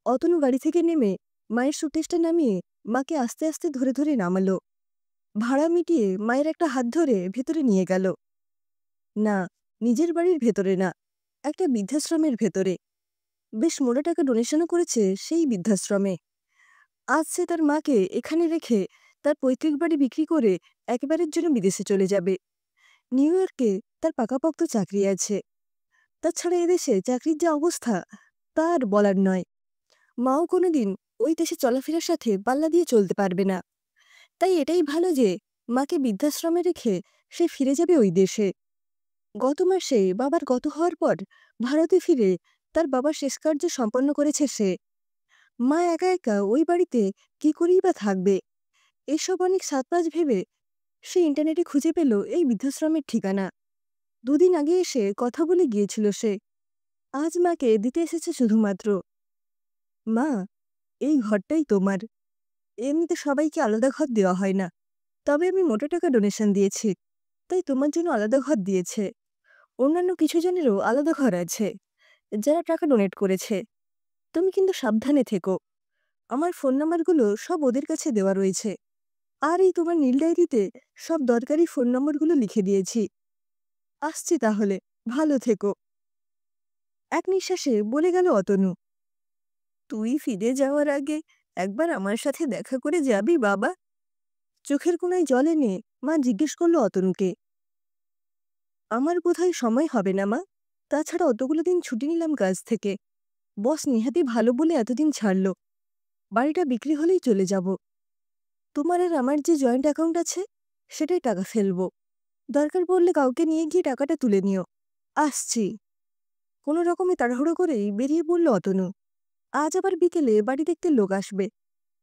অতনু গাড়ি থেকে নেমে মায়ের সুটকেসটা নামিয়ে মাকে আস্তে আস্তে ধরে ধরে নামালো। ভাড়া মিটিয়ে মায়ের একটা হাত ধরে ভেতরে নিয়ে গেল। না, নিজের বাড়ির ভেতরে না, একটা বৃদ্ধাশ্রমের ভেতরে। বেশ মোটা টাকা ডোনেশনও করেছে সেই বৃদ্ধাশ্রমে। আজ সে তার মাকে এখানে রেখে তার পৈতৃক বাড়ি বিক্রি করে একেবারের জন্য বিদেশে চলে যাবে। নিউ ইয়র্কে তার পাকাপোক্ত চাকরি আছে। তাছাড়া এদেশে চাকরির যা অবস্থা তা আর বলার নয়। মাও কোনোদিন ওই দেশে চলাফেরার সাথে পাল্লা দিয়ে চলতে পারবে না। তাই এটাই ভালো যে মাকে বৃদ্ধাশ্রমে রেখে সে ফিরে যাবে ওই দেশে। গত মাসে বাবার গত হওয়ার পর ভারতে ফিরে তার বাবার শেষ কার্য সম্পন্ন করেছে সে। মা একা একা ওই বাড়িতে কি করেই বা থাকবে। এসব অনেক সাতপাঁচ ভেবে সে ইন্টারনেটে খুঁজে পেল এই বৃদ্ধাশ্রমের ঠিকানা। দুদিন আগে এসে কথা বলে গিয়েছিল সে। আজ মাকে দিতে এসেছে শুধুমাত্র। মা, এই ঘরটাই তোমার। এমনিতে সবাইকে আলাদা ঘর দেওয়া হয় না, তবে আমি মোটা টাকা ডোনেশন দিয়েছি, তাই তোমার জন্য আলাদা ঘর দিয়েছে। অন্যান্য কিছু জনেরও আলাদা ঘর আছে যারা টাকা ডোনেট করেছে। তুমি কিন্তু সাবধানে থেকো। আমার ফোন নাম্বারগুলো সব ওদের কাছে দেওয়া রয়েছে। আর এই তোমার নীল ডায়েরিতে সব দরকারি ফোন নম্বরগুলো লিখে দিয়েছি। আসছি তাহলে, ভালো থেকো। এক নিঃশ্বাসে বলে গেল অতনু। তুই ফিরে যাওয়ার আগে একবার আমার সাথে দেখা করে যাবি বাবা? চোখের কোণায় জল এনে মা জিজ্ঞেস করল অতনুকে। আমার বোধহয় সময় হবে না মা। তাছাড়া অতগুলো দিন ছুটি নিলাম কাজ থেকে। বস নেহাতি ভালো বলে এতদিন ছাড়ল। বাড়িটা বিক্রি হলেই চলে যাব। তোমার আর আমার যে জয়েন্ট অ্যাকাউন্ট আছে সেটাই টাকা ফেলবো। দরকার পড়লে কাউকে নিয়ে গিয়ে টাকাটা তুলে নিও। আসছি। কোনো রকমে তাড়াহুড়ো করেই বেরিয়ে পড়ল অতনু। আজ আবার বিকেলে বাড়ি দেখতে লোক আসবে,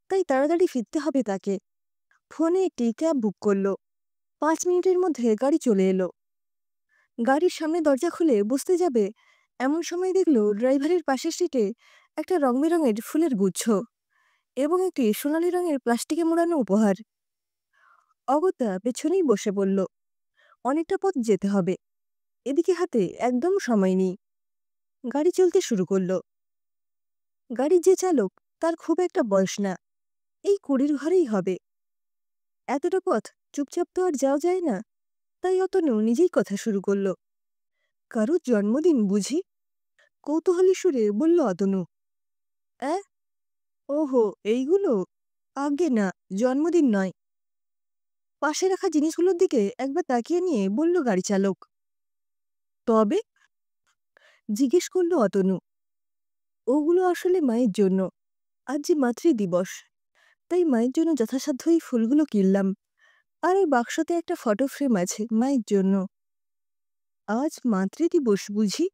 তাই তাড়াতাড়ি ফিরতে হবে তাকে। ফোনে একটি ক্যাব বুক করল। 5 মিনিটের মধ্যে গাড়ি চলে এলো। গাড়ির সামনে দরজা খুলে বসতে যাবে এমন সময় দেখল ড্রাইভারের পাশের সিটে একটা রংবেরঙের ফুলের গুচ্ছ এবং একটি সোনালি রঙের প্লাস্টিকে মোড়ানো উপহার। অগত্যা পেছনেই বসে পড়ল। অনেকটা পথ যেতে হবে, এদিকে হাতে একদম সময় নেই। গাড়ি চলতে শুরু করল। গাড়ির যে চালক তার খুব একটা বয়স না, এই 20-র ঘরেই হবে। এতটা পথ চুপচাপ তো আর যাওয়া যায় না, তাই অতনু নিজেই কথা শুরু করল। কারো জন্মদিন বুঝি? কৌতূহলী সুরে বলল অতনু। অ্যাঁ? ওহো, এইগুলো? আজ্ঞে না, জন্মদিন নয়। পাশে রাখা জিনিসগুলোর দিকে একবার তাকিয়ে নিয়ে বলল গাড়ি চালক। তবে? জিজ্ঞেস করল অতনু। ওগুলো আসলে মায়ের জন্য। আজ যে মাতৃদিবস, তাই মায়ের জন্য যথাসাধ্য এই ফুলগুলো কিনলাম। আর এই বাক্সতে একটা ফটো ফ্রেম আছে মায়ের জন্য। আজ মাতৃদিবস বুঝি?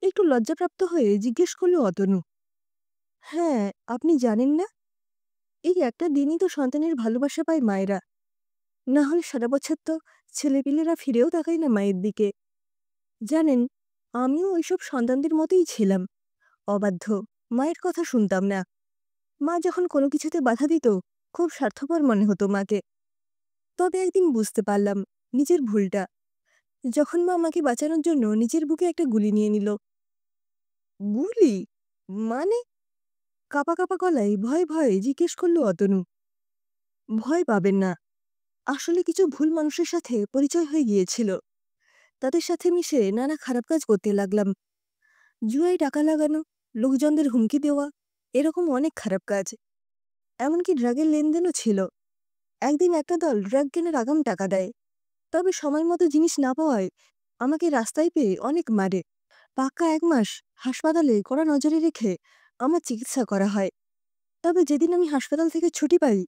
একটু লজ্জাপ্রাপ্ত হয়ে জিজ্ঞেস করল অতনু। হ্যাঁ, আপনি জানেন না? এই একটা দিনই তো সন্তানের ভালোবাসা পায় মায়েরা। না হলে সারা বছর তো ছেলেপিলেরা ফিরেও তাকায় না মায়ের দিকে। জানেন, আমিও ওইসব সন্তানদের মতোই ছিলাম, অবাধ্য, মায়ের কথা শুনতাম না। মা যখন কোনো কিছুতে বাধা দিত খুব স্বার্থপর মনে হতো মাকে। তবে একদিন বুঝতে পারলাম নিজের ভুলটা, যখন মা আমাকে বাঁচানোর জন্য নিজের বুকে একটা গুলি নিয়ে নিল। গুলি? মানে? কাঁপা কাঁপা গলায় ভয়ে ভয়ে জিজ্ঞেস করল অতনু। ভয় পাবেন না, আসলে কিছু ভুল মানুষের সাথে পরিচয় হয়ে গিয়েছিল। তাদের সাথে মিশে নানা খারাপ কাজ করতে লাগলাম। জুয়ায় টাকা লাগানো, লোকজনদের হুমকি দেওয়া, এরকম অনেক খারাপ কাজ। এমনকি ড্রাগের লেনদেনও ছিল। একদিন একটা দল ড্রাগ কেনার আগাম টাকা দেয়, তবে সময় মতো জিনিস না পাওয়ায় আমাকে রাস্তায় পেয়ে অনেক মারে। পাক্কা 1 মাস হাসপাতালে কড়া নজরে রেখে আমার চিকিৎসা করা হয়। তবে যেদিন আমি হাসপাতাল থেকে ছুটি পাই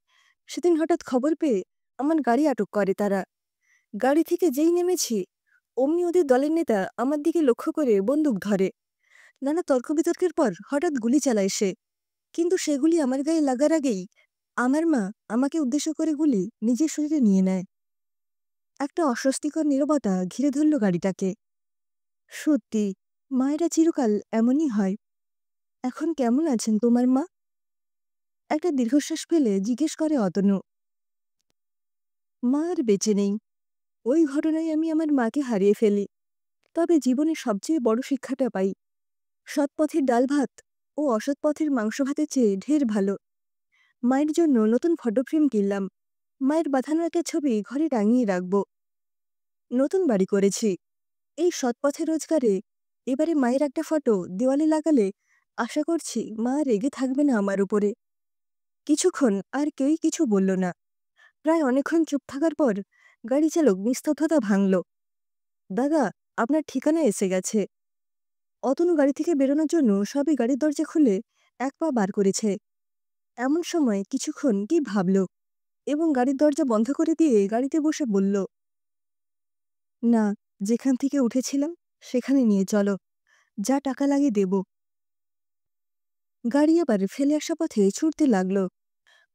সেদিন হঠাৎ খবর পেয়ে আমার গাড়ি আটক করে তারা। গাড়ি থেকে যেই নেমেছি অমনি ওদের দলের নেতা আমার দিকে লক্ষ্য করে বন্দুক ধরে। নানা তর্ক বিতর্কের পর হঠাৎ গুলি চালায় সে, কিন্তু সেগুলি আমার গায়ে লাগার আগেই আমার মা আমাকে উদ্দেশ্য করে গুলি নিজের শরীরে নিয়ে নেয়। একটা অস্বস্তিকর নীরবতা ঘিরে ধরল গাড়িটাকে। সত্যি, মায়েরা চিরকাল এমনই হয়। এখন কেমন আছেন তোমার মা? একটা দীর্ঘশ্বাস ফেলে জিজ্ঞেস করে অতনু। মা আর বেঁচে নেই। ওই ঘটনায় আমি আমার মাকে হারিয়ে ফেলি। তবে জীবনের সবচেয়ে বড় শিক্ষাটা পাই, সৎ পথের ডাল ভাত ও অসৎ পথের মাংস ভাতের চেয়ে ঢের ভালো। মায়ের জন্য নতুন ফটো ফ্রেম কিনলাম। মায়ের বাঁধানো একটা ছবি ঘরে টাঙিয়ে রাখব। নতুন বাড়ি করেছি। এই সৎ পথে রোজগারে এবারে মায়ের একটা ফটো দেওয়ালে লাগালে আশা করছি মা রেগে থাকবে না আমার উপরে। কিছুক্ষণ আর কেউই কিছু বলল না। প্রায় অনেকক্ষণ চুপ থাকার পর গাড়ি চালক নিস্তব্ধতা ভাঙল। দাদা, আপনার ঠিকানা এসে গেছে। অতনু গাড়ি থেকে বেরোনোর জন্য সবে গাড়ির দরজা খুলে এক পা বার করেছে। এমন সময় কিছুক্ষণ কি ভাবল এবং গাড়ির দরজা বন্ধ করে দিয়ে গাড়িতে বসে বলল, না, যেখান থেকে উঠেছিলাম সেখানে নিয়ে চলো, যা টাকা লাগে দেব। গাড়ি আবার ফেলে আসা পথে ছুটতে লাগল।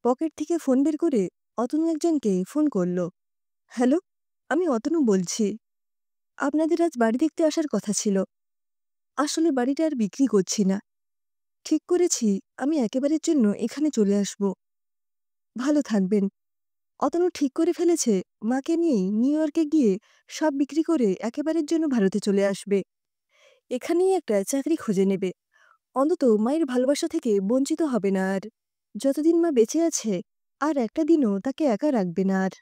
পকেট থেকে ফোন বের করে অতনু একজনকে ফোন করল। হ্যালো, আমি অতনু বলছি। আপনাদের আজ বাড়ি দেখতে আসার কথা ছিল। আসলে বাড়িটা আর বিক্রি করছি না। ঠিক করেছি আমি একেবারের জন্য এখানে চলে আসব। ভালো থাকবেন। অতনু ঠিক করে ফেলেছে মাকে নিয়েই নিউ ইয়র্কে গিয়ে সব বিক্রি করে একেবারের জন্য ভারতে চলে আসবে। এখানেই একটা চাকরি খুঁজে নেবে। অন্তত মায়ের ভালোবাসা থেকে বঞ্চিত হবে না আর। যতদিন মা বেঁচে আছে আর একটা দিনও তাকে একা রাখবে না আর।